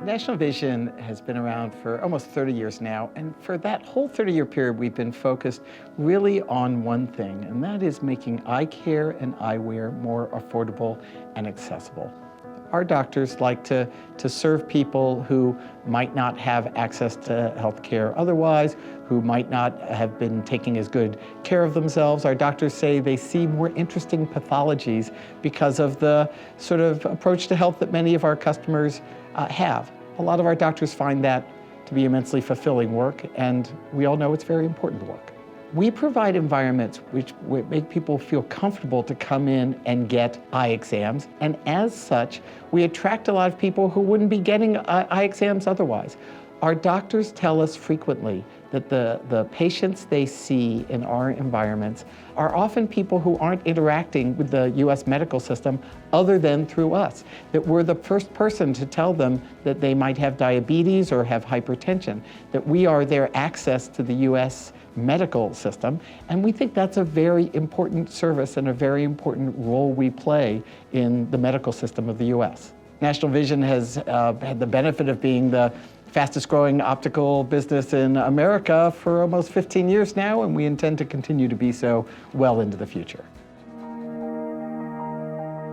National Vision has been around for almost 30 years now, and for that whole 30-year period, we've been focused really on one thing, and that is making eye care and eyewear more affordable and accessible. Our doctors like to serve people who might not have access to health care otherwise, who might not have been taking as good care of themselves. Our doctors say they see more interesting pathologies because of the sort of approach to health that many of our customers have. A lot of our doctors find that to be immensely fulfilling work, and we all know it's very important work. We provide environments which make people feel comfortable to come in and get eye exams, and as such, we attract a lot of people who wouldn't be getting eye exams otherwise. Our doctors tell us frequently that the patients they see in our environments are often people who aren't interacting with the US medical system other than through us, that we're the first person to tell them that they might have diabetes or have hypertension, that we are their access to the US medical system, and we think that's a very important service and a very important role we play in the medical system of the US. National Vision has had the benefit of being the fastest growing optical business in America for almost 15 years now, and we intend to continue to be so well into the future.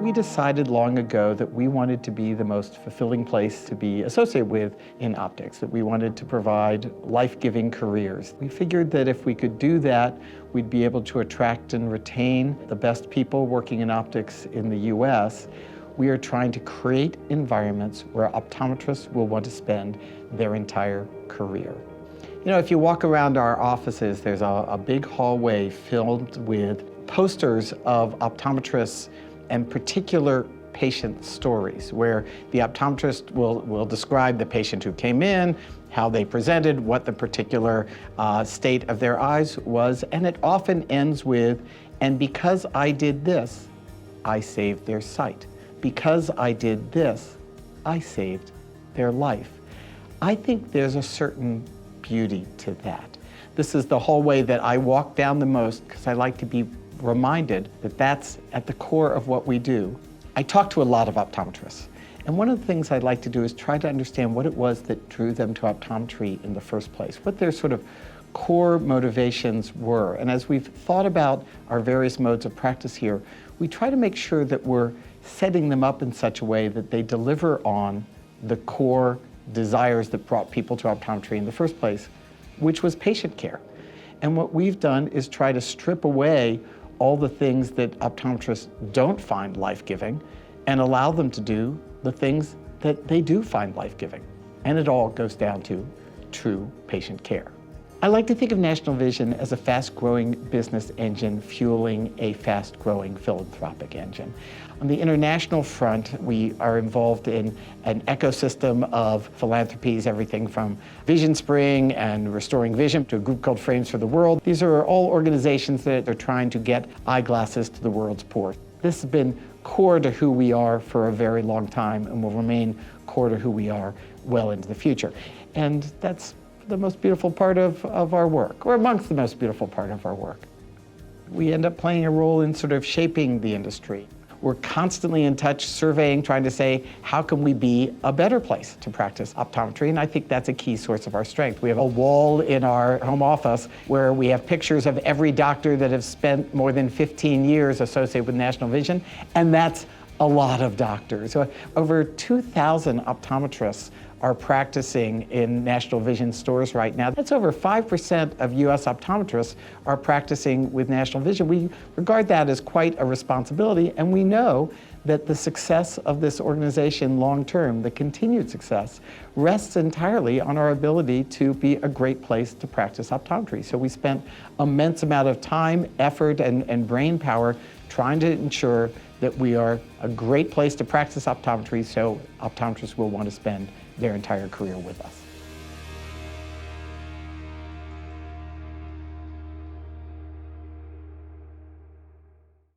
We decided long ago that we wanted to be the most fulfilling place to be associated with in optics, that we wanted to provide life-giving careers. We figured that if we could do that, we'd be able to attract and retain the best people working in optics in the US. We are trying to create environments where optometrists will want to spend their entire career. You know, if you walk around our offices, there's a big hallway filled with posters of optometrists and particular patient stories, where the optometrist will describe the patient who came in, how they presented, what the particular state of their eyes was, and it often ends with, and because I did this, I saved their sight. Because I did this, I saved their life. I think there's a certain beauty to that. This is the hallway that I walk down the most because I like to be reminded that that's at the core of what we do. I talk to a lot of optometrists, and one of the things I'd like to do is try to understand what it was that drew them to optometry in the first place, what their sort of core motivations were. And as we've thought about our various modes of practice here, we try to make sure that we're setting them up in such a way that they deliver on the core desires that brought people to optometry in the first place, which was patient care. And what we've done is try to strip away all the things that optometrists don't find life-giving and allow them to do the things that they do find life-giving. And it all goes down to true patient care. I like to think of National Vision as a fast-growing business engine fueling a fast-growing philanthropic engine. On the international front, we are involved in an ecosystem of philanthropies, everything from Vision Spring and Restoring Vision to a group called Frames for the World. These are all organizations that are trying to get eyeglasses to the world's poor. This has been core to who we are for a very long time and will remain core to who we are well into the future. And that's the most beautiful part of our work, or amongst the most beautiful part of our work. We end up playing a role in sort of shaping the industry. We're constantly in touch, surveying, trying to say, how can we be a better place to practice optometry? And I think that's a key source of our strength. We have a wall in our home office where we have pictures of every doctor that has spent more than 15 years associated with National Vision, and that's a lot of doctors. So over 2,000 optometrists are practicing in National Vision stores right now. That's over 5% of US optometrists are practicing with National Vision. We regard that as quite a responsibility, and we know that the success of this organization long-term, the continued success, rests entirely on our ability to be a great place to practice optometry. So we spent immense amount of time, effort, and brain power trying to ensure that we are a great place to practice optometry so optometrists will want to spend their entire career with us.